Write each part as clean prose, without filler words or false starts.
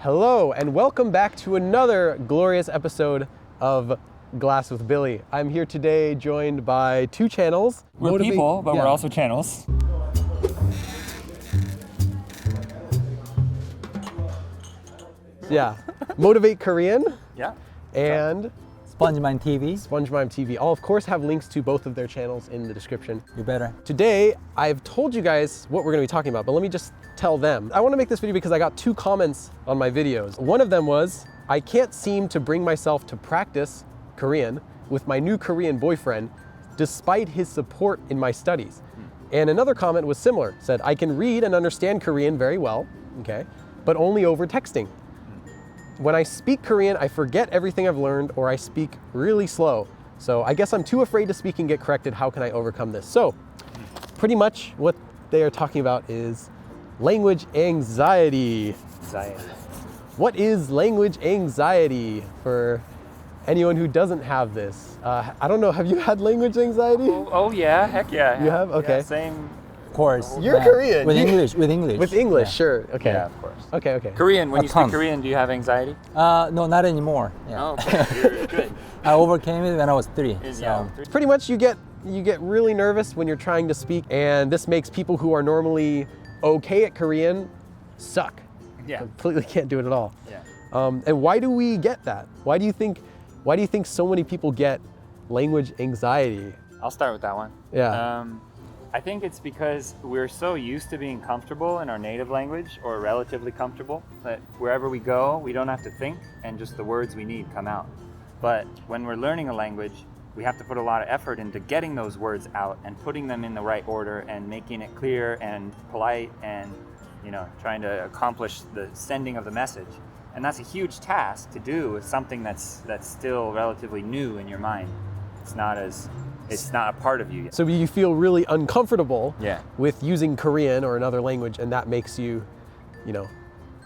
Hello and welcome back to another glorious episode of Glass with Billy. I'm here today joined by two channels. We're people, but we're also channels. Yeah, Motivate Korean Yeah. and SpongeMind TV. SpongeMind TV. I'll of course have links to both of their channels in the description. You better. Today, I've told you guys what we're gonna be talking about, but let me just tell them. I wanna make this video because I got two comments on my videos. One of them was, I can't seem to bring myself to practice Korean with my new Korean boyfriend, despite his support in my studies. And another comment was similar, said, I can read and understand Korean very well, okay, but only over texting. When I speak Korean, I forget everything I've learned or I speak really slow. So I guess I'm too afraid to speak and get corrected. How can I overcome this? So pretty much what they are talking about is language anxiety. What is language anxiety for anyone who doesn't have this? I don't know, have you had language anxiety? Oh yeah, heck yeah. You have? Okay. Yeah, same. Of course. You're Korean. With You- English. With English. With English, Yeah. sure, okay. Yeah, of course. Okay. Korean, when A you ton. speak Korean, do you have anxiety? No, not anymore. Yeah. Oh, okay. You're good. I overcame it when I was 3. Yeah. Pretty much you get really nervous when you're trying to speak, and this makes people who are normally okay at Korean suck. Yeah. Completely can't do it at all. Yeah. And why do we get that? Why do you think so many people get language anxiety? I'll start with that one. Yeah. I think it's because we're so used to being comfortable in our native language, or relatively comfortable, that wherever we go, we don't have to think, and just the words we need come out. But when we're learning a language, we have to put a lot of effort into getting those words out and putting them in the right order and making it clear and polite and, trying to accomplish the sending of the message. And that's a huge task to do with something that's still relatively new in your mind. It's not a part of you yet. So you feel really uncomfortable Yeah. with using Korean or another language, and that makes you,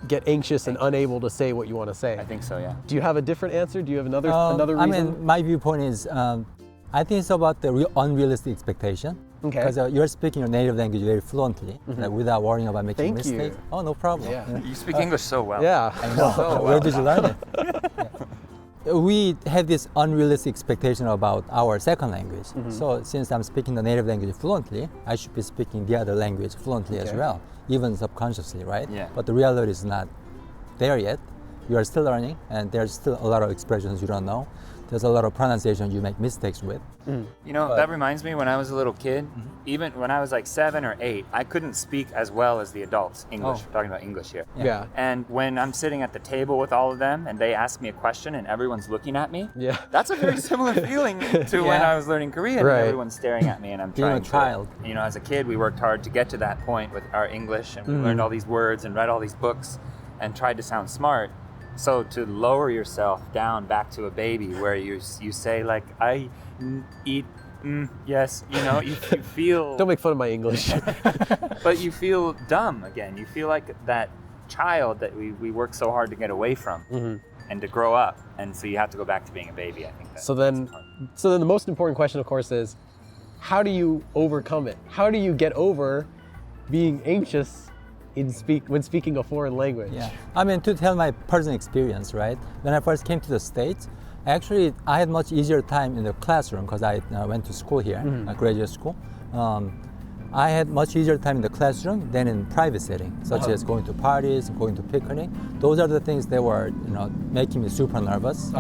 get anxious and unable to say what you want to say. I think so, yeah. Do you have a different answer? Do you have another reason? I mean, my viewpoint is, I think it's about the unrealistic expectation. Okay. Because you're speaking your native language very fluently, like, without worrying about making Thank you. mistakes. Oh, no problem. Yeah. You speak English so well. Yeah. I know. Where did you learn it? Yeah. We have this unrealistic expectation about our second language. So since I'm speaking the native language fluently, I should be speaking the other language fluently as Okay. well, even subconsciously, right? Yeah. But the reality is not there yet. You are still learning, and there's still a lot of expressions you don't know. There's a lot of pronunciation you make mistakes with. That reminds me, when I was a little kid, even when I was like 7 or 8, I couldn't speak as well as the adults English. Oh. We're talking about English here. Yeah. And when I'm sitting at the table with all of them and they ask me a question and everyone's looking at me, Yeah. that's a very similar feeling to when Yeah. I was learning Korean Right. and everyone's staring at me and I'm Being trying a child. to, as a kid, we worked hard to get to that point with our English, and we learned all these words and read all these books and tried to sound smart. So to lower yourself down back to a baby where you say like, I eat, yes, you feel... Don't make fun of my English. But you feel dumb again. You feel like that child that we work so hard to get away from and to grow up. And so you have to go back to being a baby, I think. So then the most important question, of course, is how do you overcome it? How do you get over being anxious when speaking a foreign language? Yeah, I mean, to tell my personal experience, right? When I first came to the States, actually, I had much easier time in the classroom because I went to school here, graduate school. I had much easier time in the classroom than in private setting, such as going to parties, going to picnic. Those are the things that were, making me super nervous,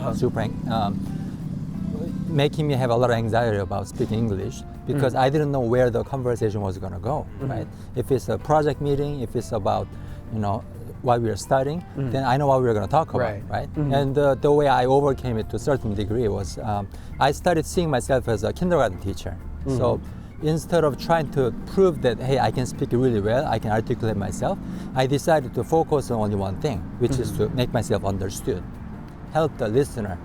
making me have a lot of anxiety about speaking English because I didn't know where the conversation was going to go, right? If it's a project meeting, if it's about, what we are studying, then I know what we're going to talk about, right? And the way I overcame it to a certain degree was I started seeing myself as a kindergarten teacher. So instead of trying to prove that, hey, I can speak really well, I can articulate myself, I decided to focus on only one thing, which is to make myself understood, help the listener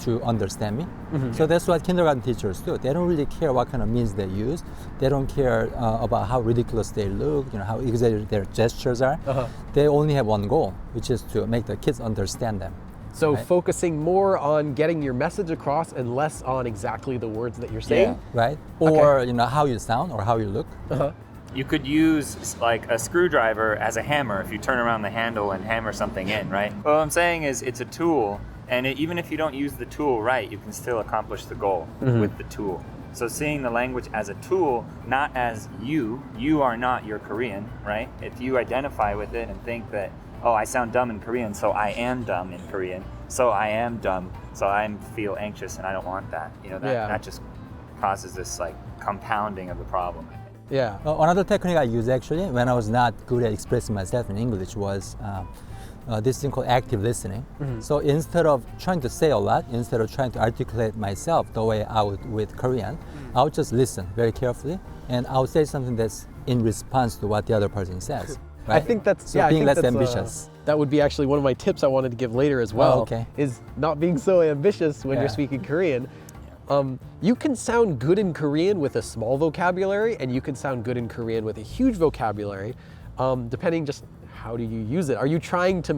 to understand me. So that's what kindergarten teachers do. They don't really care what kind of means they use. They don't care about how ridiculous they look, how exaggerated their gestures are. They only have one goal, which is to make the kids understand them. So Right. focusing more on getting your message across and less on exactly the words that you're saying. Right? Or how you sound or how you look. You could use like a screwdriver as a hammer if you turn around the handle and hammer something in, right? What I'm saying is it's a tool, and even if you don't use the tool right, you can still accomplish the goal with the tool. So seeing the language as a tool, not as you are not your Korean, right? If you identify with it and think that, oh, I sound dumb in Korean, so I am dumb in Korean, so I am dumb, so I feel anxious and I don't want that. You know, that just causes this like compounding of the problem, I think. Yeah. Another technique I use actually when I was not good at expressing myself in English was this thing called active listening. So instead of trying to say a lot, instead of trying to articulate myself the way I would with Korean, I would just listen very carefully, and I would say something that's in response to what the other person says. Right? I think that's so being less ambitious. That would be actually one of my tips I wanted to give later as well. Oh, okay. Is not being so ambitious when you're speaking Korean. You can sound good in Korean with a small vocabulary, and you can sound good in Korean with a huge vocabulary, depending just how do you use it. Are you trying to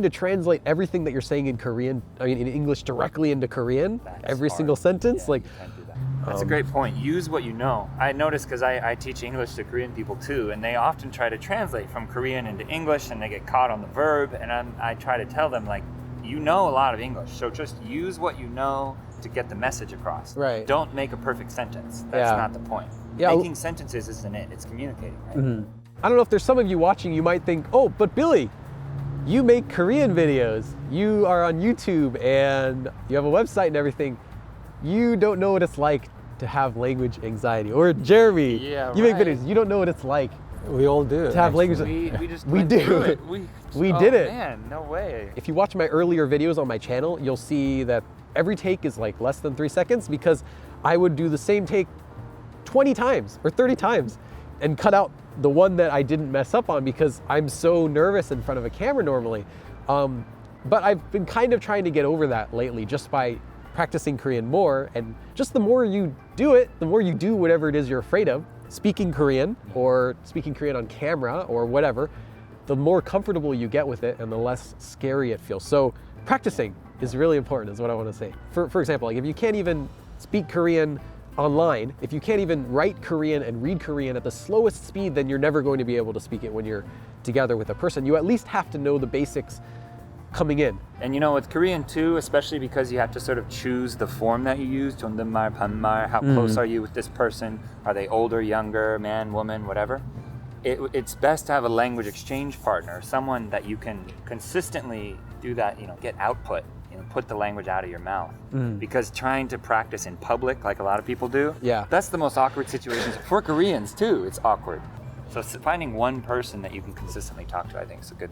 translate everything that you're saying in Korean, in English directly into Korean? Every single sentence? Yeah, you can't do that. That's a great point. Use what you know. I noticed because I teach English to Korean people too, and they often try to translate from Korean into English, and they get caught on the verb, and I try to tell them, like, you know a lot of English, so just use what you know to get the message across. Right. Don't make a perfect sentence. That's not the point. Yeah. Making sentences isn't it. It's communicating, right? I don't know if there's some of you watching, you might think, oh, but Billy, you make Korean videos. You are on YouTube and you have a website and everything. You don't know what it's like to have language anxiety. Or Jeremy, you make videos. You don't know what it's like We all do. to have language. We just We went do. through it. We did it. Man, no way. If you watch my earlier videos on my channel, you'll see that every take is like less than 3 seconds because I would do the same take 20 times or 30 times and cut out the one that I didn't mess up on because I'm so nervous in front of a camera normally. But I've been kind of trying to get over that lately just by practicing Korean more, and just the more you do it, the more you do whatever it is you're afraid of, speaking Korean or speaking Korean on camera or whatever, the more comfortable you get with it and the less scary it feels. So practicing is really important is what I want to say. For example, like if you can't even speak Korean online, if you can't even write Korean and read Korean at the slowest speed, then you're never going to be able to speak it when you're together with a person. You at least have to know the basics coming in. And you know, with Korean too, especially because you have to sort of choose the form that you use, 존댓말, 반말, how close are you with this person? Are they older, younger, man, woman, whatever? It's best to have a language exchange partner, someone that you can consistently do that, get output, put the language out of your mouth. Because trying to practice in public, like a lot of people do, that's the most awkward situations. For Koreans too, it's awkward. So finding one person that you can consistently talk to, I think is a good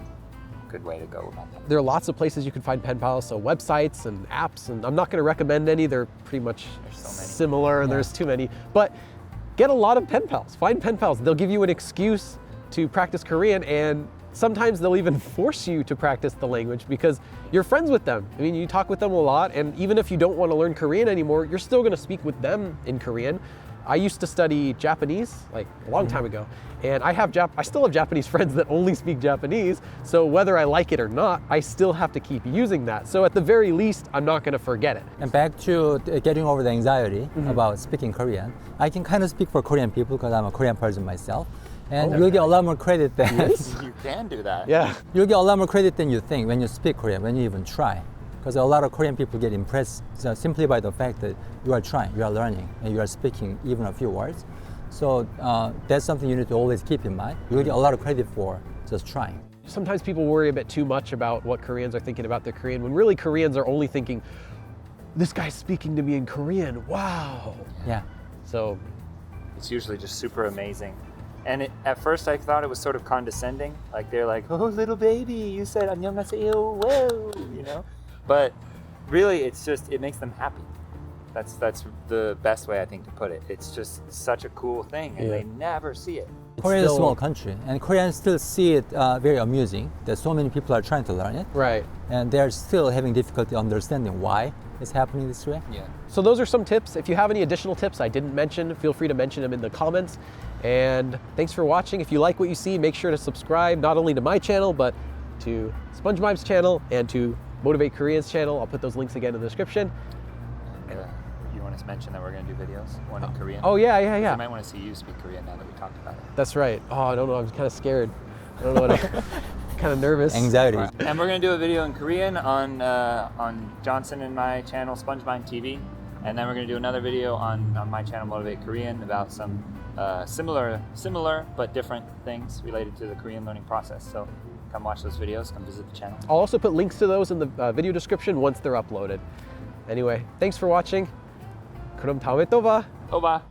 way to go about that. There are lots of places you can find pen pals, so websites and apps, and I'm not going to recommend any. They're pretty much similar, and there's too many. But get a lot of pen pals. Find pen pals. They'll give you an excuse to practice Korean, and sometimes they'll even force you to practice the language because you're friends with them. I mean, you talk with them a lot, and even if you don't want to learn Korean anymore, you're still going to speak with them in Korean. I used to study Japanese like a long time ago, and I still have Japanese friends that only speak Japanese, so whether I like it or not, I still have to keep using that. So at the very least, I'm not going to forget it. And back to getting over the anxiety about speaking Korean, I can kind of speak for Korean people because I'm a Korean person myself. And you'll get a lot more credit than You can do that. Yeah. You'll get a lot more credit than you think when you speak Korean, when you even try. Because a lot of Korean people get impressed simply by the fact that you are trying, you are learning, and you are speaking even a few words. So that's something you need to always keep in mind. You'll get a lot of credit for just trying. Sometimes people worry a bit too much about what Koreans are thinking about their Korean, when really Koreans are only thinking, this guy's speaking to me in Korean, wow. Yeah. So It's usually just super amazing. And at first I thought it was sort of condescending. Like they're like, oh, little baby, you said 안녕하세요, whoa, But really, it makes them happy. That's the best way I think to put it. It's just such a cool thing, and they never see it. Korea is a small country, and Koreans still see it very amusing that so many people are trying to learn it. Right. And they're still having difficulty understanding why it's happening this way. Yeah. So those are some tips. If you have any additional tips I didn't mention, feel free to mention them in the comments. And thanks for watching. If you like what you see, make sure to subscribe not only to my channel, but to SpongeMind's channel and to Motivate Korean's channel. I'll put those links again in the description. You want when it's mentioned that we're going to do videos, one in Korean. Oh yeah, yeah, I yeah. might want to see you speak Korean now that we talked about it. That's right. Oh, I don't know. I'm kind of scared. I don't know what I'm kind of nervous. Anxiety. And we're going to do a video in Korean on Johnson and my channel, SpongeMind TV. And then we're going to do another video on my channel, Motivate Korean, about some similar but different things related to the Korean learning process. So come watch those videos, come visit the channel. I'll also put links to those in the video description once they're uploaded. Anyway, thanks for watching. 그럼 다음에 또 봐. Oba!